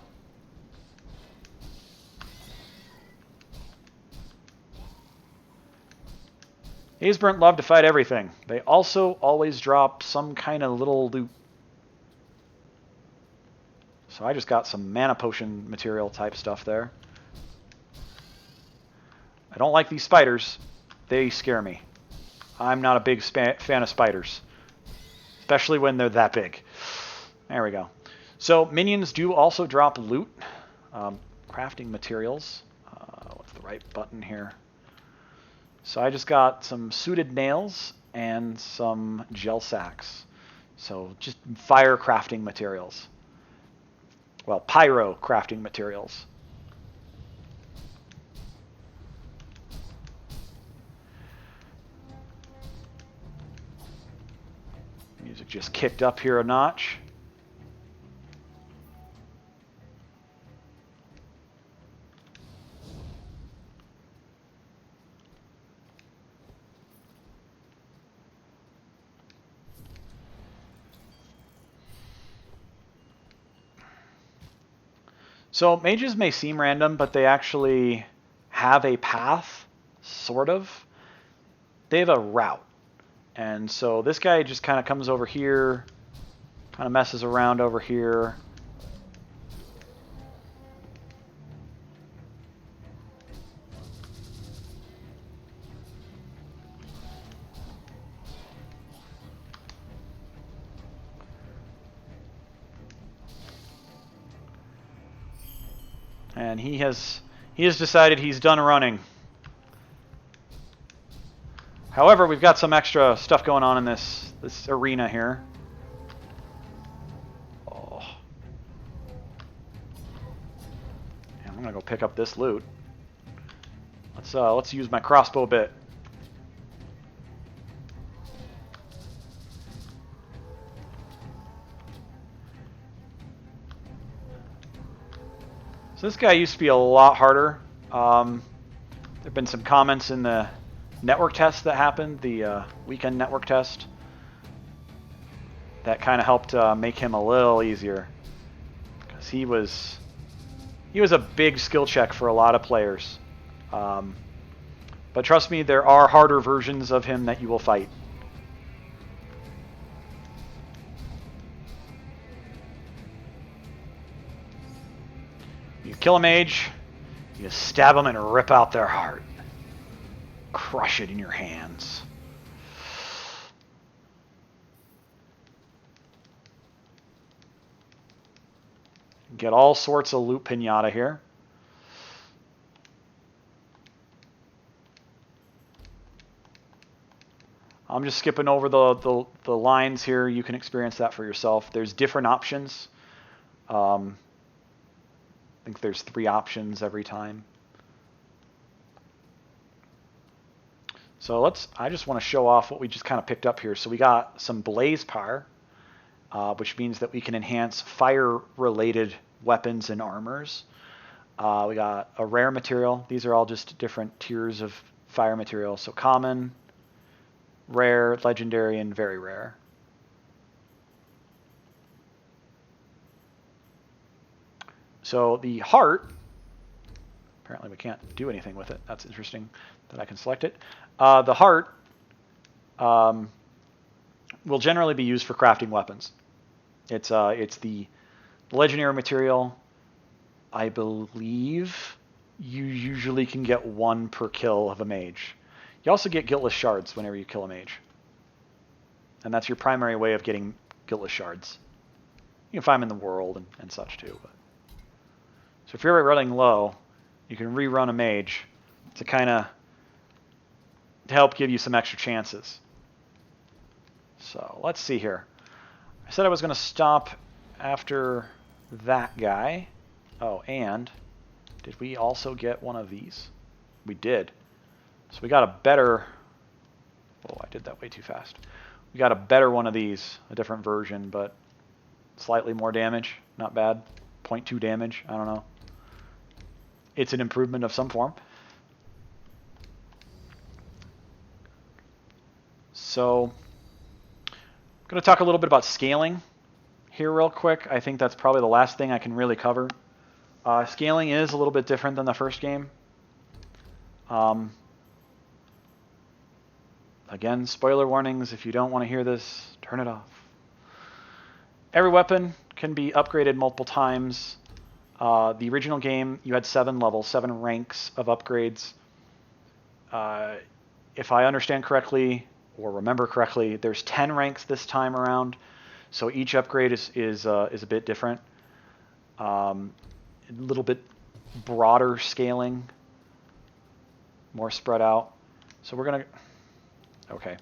Hazeburnt love to fight everything. They also always drop some kind of little loot. So I just got some mana potion material type stuff there. I don't like these spiders. They scare me. I'm not a big fan of spiders. Especially when they're that big. There we go. So minions do also drop loot. Crafting materials. What's the right button here? So I just got some suited nails and some gel sacks. So just fire crafting materials. Well, pyro crafting materials. Music just kicked up here a notch. So mages may seem random, but they actually have a path, sort of. They have a route. And so this guy just kind of comes over here, kind of messes around over here. And he has decided he's done running. However, we've got some extra stuff going on in this arena here. Oh. Yeah, I'm gonna go pick up this loot. Let's use my crossbow a bit. So this guy used to be a lot harder. There have been some comments in the network test that happened, the weekend network test, that kind of helped make him a little easier. Because he was a big skill check for a lot of players. But trust me, there are harder versions of him that you will fight. You kill a mage, you stab them and rip out their heart. Crush it in your hands. Get all sorts of loot pinata here. I'm just skipping over the lines here. You can experience that for yourself. There's different options. I think there's 3 options every time. So I just want to show off what we just kind of picked up here. So we got some blaze power, which means that we can enhance fire-related weapons and armors. We got a rare material. These are all just different tiers of fire material. So common, rare, legendary, and very rare. So the heart, apparently we can't do anything with it. That's interesting that I can select it. The heart will generally be used for crafting weapons. It's the legendary material. I believe you usually can get 1 per kill of a mage. You also get guiltless shards whenever you kill a mage. And that's your primary way of getting guiltless shards. You can find them in the world and such too. But. So if you're running low, you can rerun a mage to kind of help give you some extra chances. So let's see here. I said I was going to stop after that guy. Oh, and did we also get one of these? We did. So we got a better... Oh, I did that way too fast. We got a better one of these, a different version, but slightly more damage. Not bad. 0.2 damage. I don't know. It's an improvement of some form. So I'm going to talk a little bit about scaling here real quick. I think that's probably the last thing I can really cover. Scaling is a little bit different than the first game. Again, spoiler warnings. If you don't want to hear this, turn it off. Every weapon can be upgraded multiple times. The original game, you had 7 levels, 7 ranks of upgrades. If I understand correctly, or remember correctly, there's 10 ranks this time around. So each upgrade is a bit different. A little bit broader scaling. More spread out. So we're going to... Okay.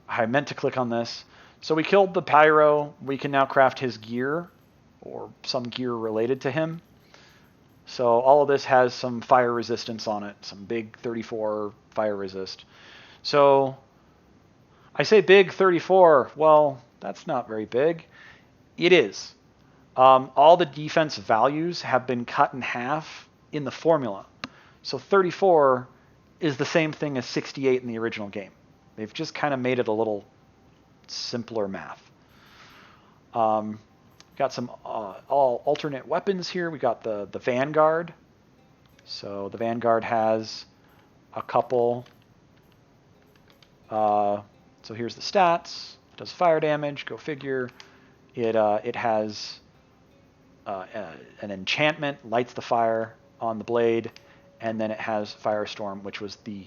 I meant to click on this. So we killed the pyro. We can now craft his gear, or some gear related to him. So all of this has some fire resistance on it, some big 34 fire resist. So I say big 34, well, that's not very big. It is. All the defense values have been cut in half in the formula. So 34 is the same thing as 68 in the original game. They've just kind of made it a little simpler math. Got some all alternate weapons here. We got the Vanguard. So the Vanguard has a couple. So here's the stats. It does fire damage. Go figure. It has an enchantment, lights the fire on the blade, and then it has Firestorm, which was the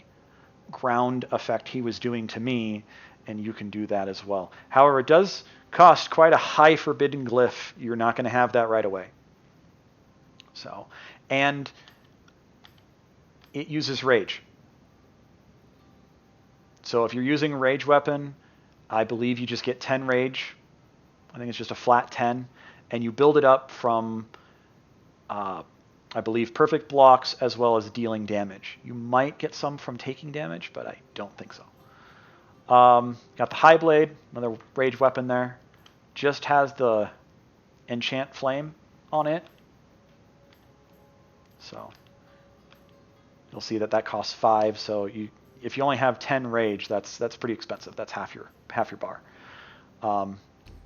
ground effect he was doing to me, and you can do that as well. However, it does cost quite a high forbidden glyph. You're not going to have that right away. So, and it uses rage. So if you're using a rage weapon, I believe you just get 10 rage. I think it's just a flat 10, and you build it up from I believe perfect blocks as well as dealing damage. You might get some from taking damage, but I don't think so. Got the High Blade, another rage weapon there. Just has the enchant flame on it. So you'll see that that costs 5. So if you only have 10 rage, that's pretty expensive. That's half your bar. And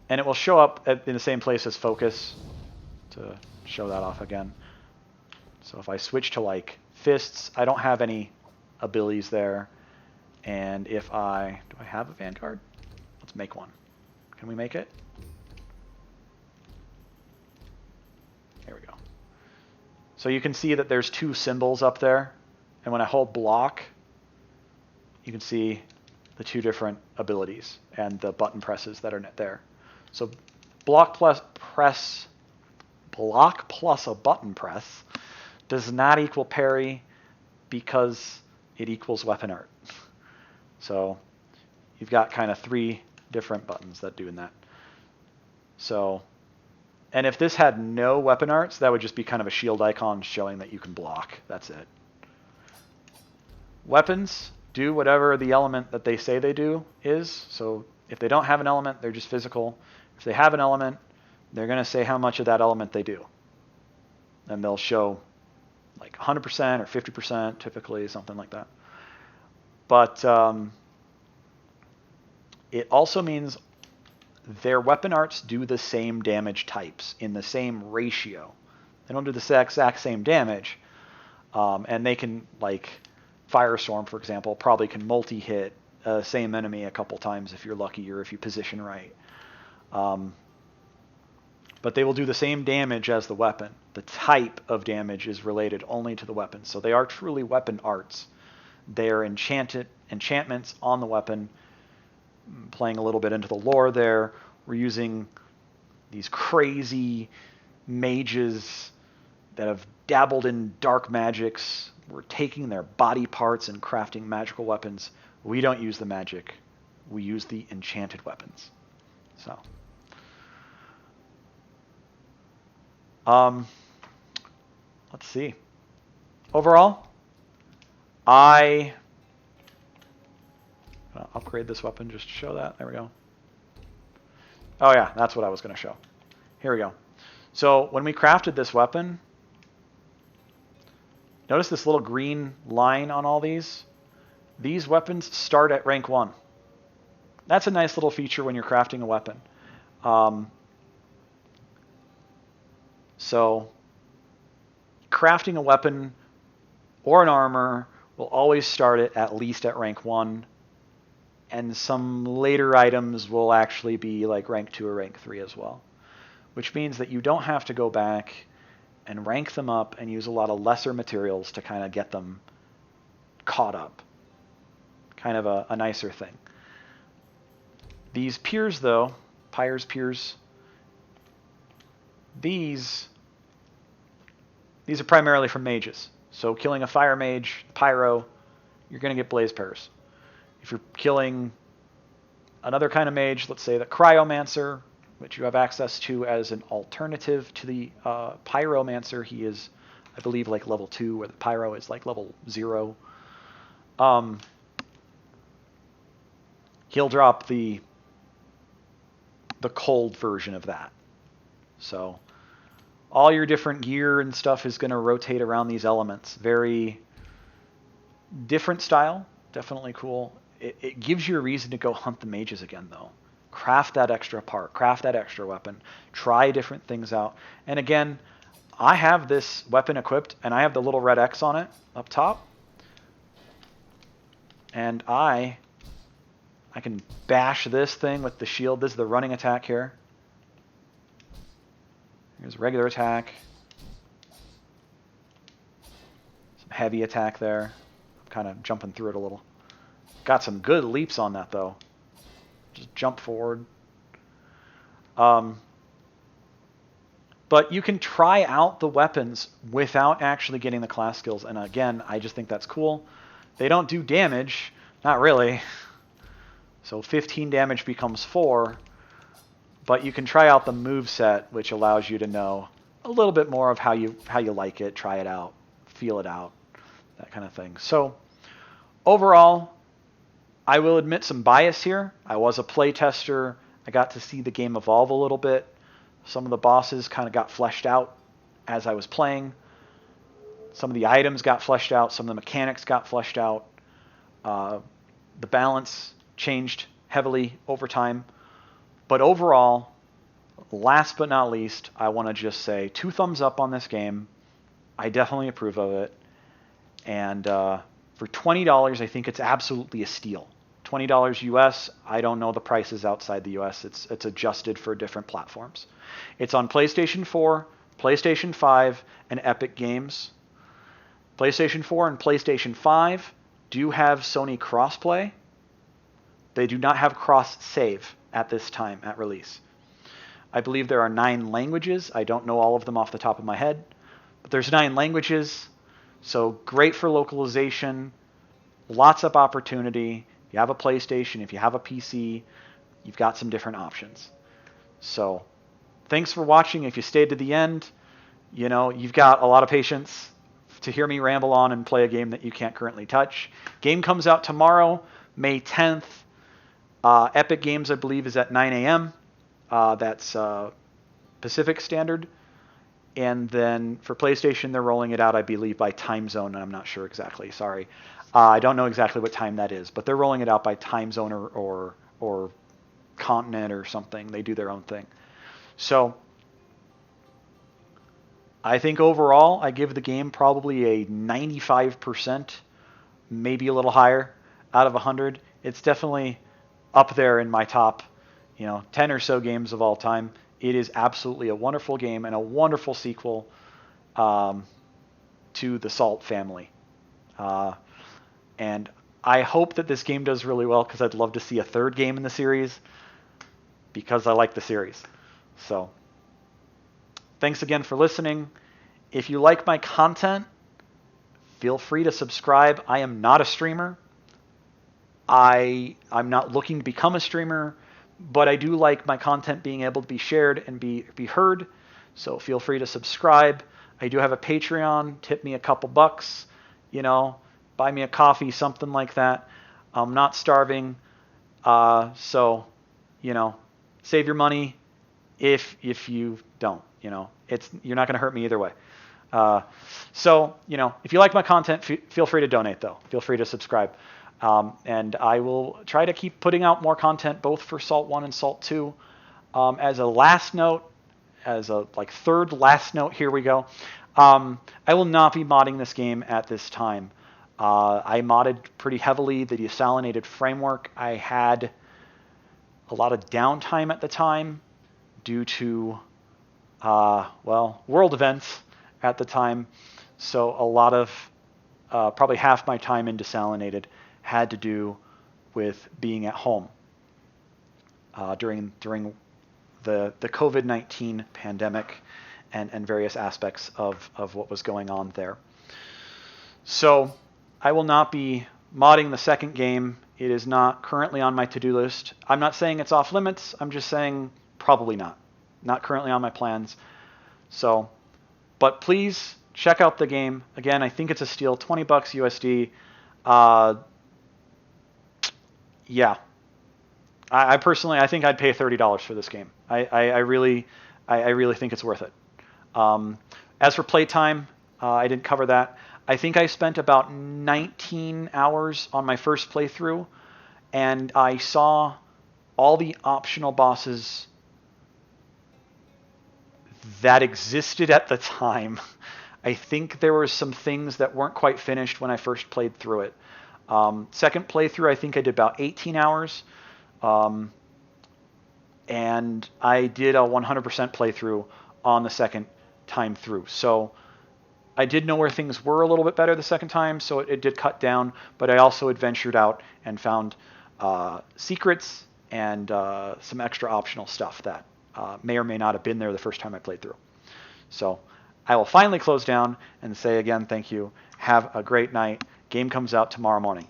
it will show up in the same place as focus to show that off again. So if I switch to like fists, I don't have any abilities there. And if do I have a Vanguard? Let's make one. Can we make it? There we go. So you can see that there's 2 symbols up there. And when I hold block, you can see the 2 different abilities and the button presses that are there. So block plus a button press does not equal parry because it equals weapon art. So you've got kind of 3 different buttons that do that. So, and if this had no weapon arts, that would just be kind of a shield icon showing that you can block. That's it. Weapons do whatever the element that they say they do is. So if they don't have an element, they're just physical. If they have an element, they're going to say how much of that element they do. And they'll show like 100% or 50% typically, something like that. But it also means their weapon arts do the same damage types in the same ratio. They don't do the exact same damage. And they can, like Firestorm, for example, probably can multi-hit same enemy a couple times if you're lucky or if you position right. But they will do the same damage as the weapon. The type of damage is related only to the weapon. So they are truly weapon arts. They are enchantments on the weapon. Playing a little bit into the lore there, we're using these crazy mages that have dabbled in dark magics. We're taking their body parts and crafting magical weapons. We don't use the magic. We use the enchanted weapons. So, let's see. Overall, I'll upgrade this weapon just to show that. There we go. Oh yeah, that's what I was going to show. Here we go. So when we crafted this weapon, notice this little green line on all these? These weapons start at rank 1. That's a nice little feature when you're crafting a weapon. So crafting a weapon or an armor will always start it at least at rank 1. And some later items will actually be like rank 2 or rank 3 as well. Which means that you don't have to go back and rank them up and use a lot of lesser materials to kind of get them caught up. Kind of a nicer thing. These piers, though, piers, these are primarily from mages. So killing a fire mage, pyro, you're going to get blaze pairs. If you're killing another kind of mage, let's say the cryomancer, which you have access to as an alternative to the pyromancer, he is, I believe, like level 2, where the pyro is like level 0. He'll drop the cold version of that. So all your different gear and stuff is going to rotate around these elements. Very different style, definitely cool. It gives you a reason to go hunt the mages again, though. Craft that extra part, craft that extra weapon, try different things out. And again, I have this weapon equipped, and I have the little red X on it up top. And I can bash this thing with the shield. This is the running attack here. Here's a regular attack. Some heavy attack there. I'm kind of jumping through it a little. Got some good leaps on that, though. Just jump forward. But you can try out the weapons without actually getting the class skills. And again, I just think that's cool. They don't do damage. Not really. So 15 damage becomes 4. But you can try out the moveset, which allows you to know a little bit more of how you like it, try it out, feel it out, that kind of thing. So overall, I will admit some bias here. I was a play tester. I got to see the game evolve a little bit. Some of the bosses kind of got fleshed out as I was playing. Some of the items got fleshed out. Some of the mechanics got fleshed out. The balance changed heavily over time. But overall, last but not least, I want to just say 2 thumbs up on this game. I definitely approve of it. And for $20, I think it's absolutely a steal. $20 US. I don't know the prices outside the US. It's adjusted for different platforms. It's on PlayStation 4, PlayStation 5, and Epic Games. PlayStation 4 and PlayStation 5 do have Sony crossplay. They do not have cross-save at this time at release. I believe there are 9 languages. I don't know all of them off the top of my head, but there's 9 languages. So great for localization, lots of opportunity. If you have a PlayStation, if you have a PC, you've got some different options. So thanks for watching. If you stayed to the end, you've got a lot of patience to hear me ramble on and play a game that you can't currently touch. Game comes out tomorrow, May 10th. Epic Games, I believe, is at 9 a.m. That's Pacific Standard. And then for PlayStation, they're rolling it out, I believe, by time zone. I'm not sure exactly. Sorry. I don't know exactly what time that is, but they're rolling it out by time zone or continent or something. They do their own thing. So I think overall, I give the game probably a 95%, maybe a little higher, out of 100. It's definitely up there in my top, 10 or so games of all time. It is absolutely a wonderful game and a wonderful sequel to the Salt family. And I hope that this game does really well because I'd love to see a 3rd game in the series because I like the series. So thanks again for listening. If you like my content, feel free to subscribe. I am not a streamer. I'm not looking to become a streamer, but I do like my content being able to be shared and be heard. So feel free to subscribe. I do have a Patreon. Tip me a couple bucks, buy me a coffee, something like that. I'm not starving. So, save your money if you don't, you're not going to hurt me either way. So, if you like my content, feel free to donate though. Feel free to subscribe. And I will try to keep putting out more content both for Salt 1 and Salt 2. As a last note, as a third last note, here we go. I will not be modding this game at this time. I modded pretty heavily the desalinated framework. I had a lot of downtime at the time due to, world events at the time. So a lot of, probably half my time in desalinated had to do with being at home during the COVID-19 pandemic and various aspects of what was going on there. So I will not be modding the second game. It is not currently on my to-do list. I'm not saying it's off limits. I'm just saying probably not. Not currently on my plans. So, but please check out the game. Again, I think it's a steal, $20 USD. Yeah. I personally, I think I'd pay $30 for this game. I really think it's worth it. As for playtime, I didn't cover that. I think I spent about 19 hours on my first playthrough, and I saw all the optional bosses that existed at the time. I think there were some things that weren't quite finished when I first played through it. Second playthrough, I think I did about 18 hours. And I did a 100% playthrough on the second time through. So I did know where things were a little bit better the second time, so it did cut down. But I also adventured out and found secrets and some extra optional stuff that may or may not have been there the first time I played through. So I will finally close down and say again, thank you. Have a great night. Game comes out tomorrow morning.